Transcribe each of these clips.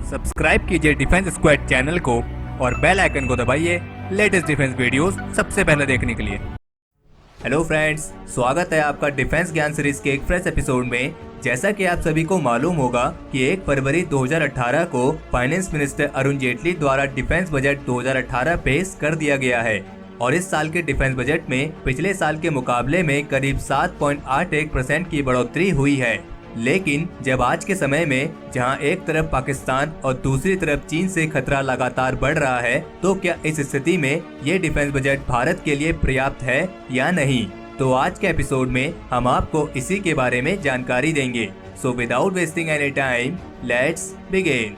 Subscribe कीजिए defence squad channel को और बेल आइकन को दबाइए लेटेस्ट डिफेंस वीडियोस सबसे पहले देखने के लिए। हेलो फ्रेंड्स, स्वागत है आपका डिफेंस ज्ञान सीरीज के एक फ्रेश एपिसोड में। जैसा कि आप सभी को मालूम होगा कि 1 फरवरी 2018 को फाइनेंस मिनिस्टर अरुण जेटली द्वारा डिफेंस बजट 2018 पेश कर दिया गया है और इस साल के डिफेंस बजट में पिछले साल के मुकाबले में करीब 7.81% की बढ़ोतरी हुई है। लेकिन जब आज के समय में जहां एक तरफ पाकिस्तान और दूसरी तरफ चीन से खतरा लगातार बढ़ रहा है, तो क्या इस स्थिति में ये डिफेंस बजट भारत के लिए पर्याप्त है या नहीं? तो आज के एपिसोड में हम आपको इसी के बारे में जानकारी देंगे। So without wasting any time, let's begin.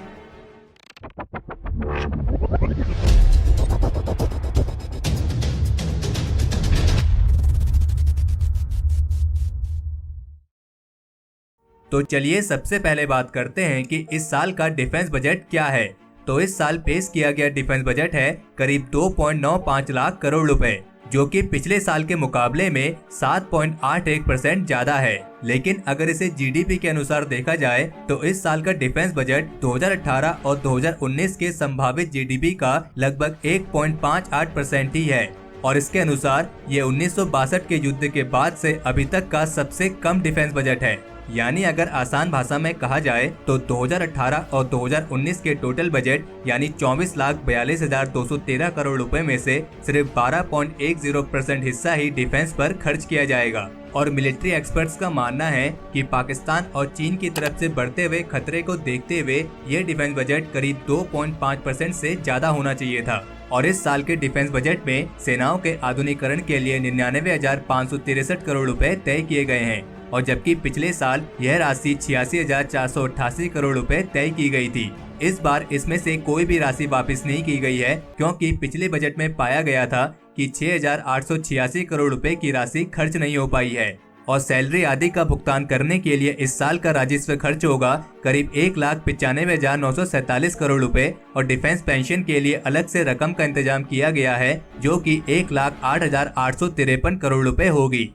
तो चलिए सबसे पहले बात करते हैं कि इस साल का डिफेंस बजट क्या है। तो इस साल पेश किया गया डिफेंस बजट है करीब 2.95 लाख करोड़ रुपए, जो कि पिछले साल के मुकाबले में 7.81% ज्यादा है। लेकिन अगर इसे जीडीपी के अनुसार देखा जाए तो इस साल का डिफेंस बजट 2018 और 2019 के संभावित जीडीपी का लगभग 1.58% ही है और इसके अनुसार ये 1962 के युद्ध के बाद से अभी तक का सबसे कम डिफेंस बजट है। यानी अगर आसान भाषा में कहा जाए तो 2018 और 2019 के टोटल बजट यानी 24,42,213 करोड़ रुपए में से सिर्फ 12.10% हिस्सा ही डिफेंस पर खर्च किया जाएगा। और मिलिट्री एक्सपर्ट्स का मानना है कि पाकिस्तान और चीन की तरफ से बढ़ते हुए खतरे को देखते हुए ये डिफेंस बजट करीब 2.5% से ज्यादा होना चाहिए था। और इस साल के डिफेंस बजट में सेनाओं के आधुनिकीकरण के लिए 99,563 करोड़ रुपए तय किए गए हैं और जबकि पिछले साल यह राशि 86,488 करोड़ रुपए तय की गई थी। इस बार इसमें से कोई भी राशि वापस नहीं की गई है, क्योंकि पिछले बजट में पाया गया था कि 6,886 करोड़ रुपए की राशि खर्च नहीं हो पाई है और सैलरी आदि का भुगतान करने के लिए इस साल का राजस्व खर्च होगा करीब 1,95,947 करोड़ रुपए और डिफेंस पेंशन के लिए अलग से रकम का इंतजाम किया गया है, जो कि 1,08,853 करोड़ रुपए होगी।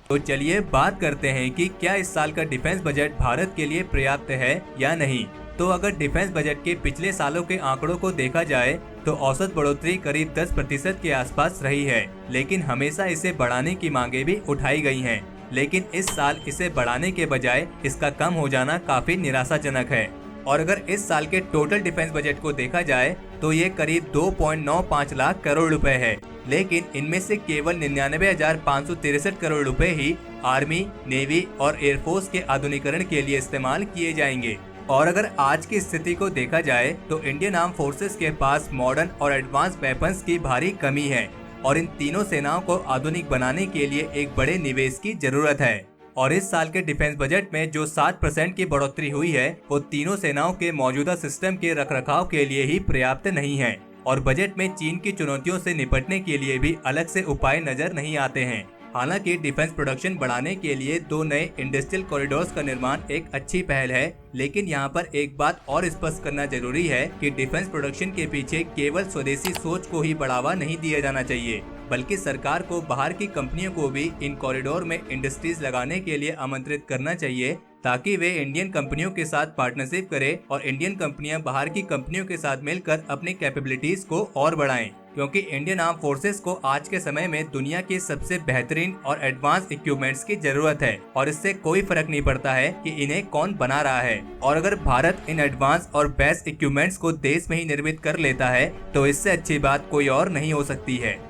तो चलिए बात करते हैं कि क्या इस साल का डिफेंस बजट भारत के लिए पर्याप्त है या नहीं। तो अगर डिफेंस बजट के पिछले सालों के आंकड़ों को देखा जाए तो औसत बढ़ोतरी करीब 10% के आसपास रही है, लेकिन हमेशा इसे बढ़ाने की मांगे भी उठाई गई हैं। लेकिन इस साल इसे बढ़ाने के बजाय इसका कम हो जाना काफी निराशाजनक है। और अगर इस साल के टोटल डिफेंस बजट को देखा जाए तो ये करीब 2.95 लाख करोड़ रुपए है, लेकिन इनमें से केवल 99,563 करोड़ रुपए ही आर्मी, नेवी और एयरफोर्स के आधुनिकीकरण के लिए इस्तेमाल किए जाएंगे। और अगर आज की स्थिति को देखा जाए तो इंडियन आर्म फोर्सेस के पास मॉडर्न और एडवांस वेपन्स की भारी कमी है और इन तीनों सेनाओं को आधुनिक बनाने के लिए एक बड़े निवेश की जरूरत है। और इस साल के डिफेंस बजट में जो 7% की बढ़ोतरी हुई है वो तीनों सेनाओं के मौजूदा सिस्टम के रखरखाव के लिए ही पर्याप्त नहीं है और बजट में चीन की चुनौतियों से निपटने के लिए भी अलग से उपाय नजर नहीं आते हैं। हालांकि डिफेंस प्रोडक्शन बढ़ाने के लिए 2 नए इंडस्ट्रियल कॉरिडोर्स का निर्माण एक अच्छी पहल है, लेकिन यहाँ पर एक बात और स्पष्ट करना जरूरी है कि डिफेंस प्रोडक्शन के पीछे केवल स्वदेशी सोच को ही बढ़ावा नहीं दिया जाना चाहिए, बल्कि सरकार को बाहर की कंपनियों को भी इन कॉरिडोर में इंडस्ट्रीज लगाने के लिए आमंत्रित करना चाहिए, ताकि वे इंडियन कंपनियों के साथ पार्टनरशिप करें और इंडियन कंपनियां बाहर की कंपनियों के साथ मिलकर अपनी कैपेबिलिटीज को और बढ़ाएं। क्योंकि इंडियन आर्म फोर्सेस को आज के समय में दुनिया के सबसे बेहतरीन और एडवांस इक्विपमेंट्स की जरूरत है और इससे कोई फर्क नहीं पड़ता है कि इन्हें कौन बना रहा है। और अगर भारत इन एडवांस और बेस्ट इक्विपमेंट्स को देश में ही निर्मित कर लेता है तो इससे अच्छी बात कोई और नहीं हो सकती है।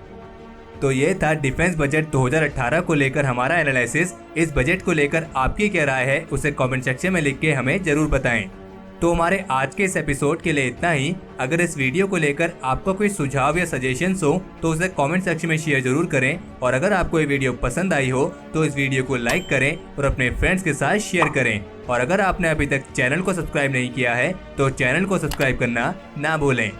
तो ये था डिफेंस बजट 2018 को लेकर हमारा एनालिसिस। इस बजट को लेकर आपकी क्या राय है उसे कमेंट सेक्शन में लिख के हमें जरूर बताएं। तो हमारे आज के इस एपिसोड के लिए इतना ही। अगर इस वीडियो को लेकर आपका कोई सुझाव या सजेशंस हो तो उसे कमेंट सेक्शन में शेयर जरूर करें और अगर आपको ये वीडियो पसंद आई हो तो इस वीडियो को लाइक करें और अपने फ्रेंड्स के साथ शेयर करें। और अगर आपने अभी तक चैनल को सब्सक्राइब नहीं किया है तो चैनल को सब्सक्राइब करना ना भूलें।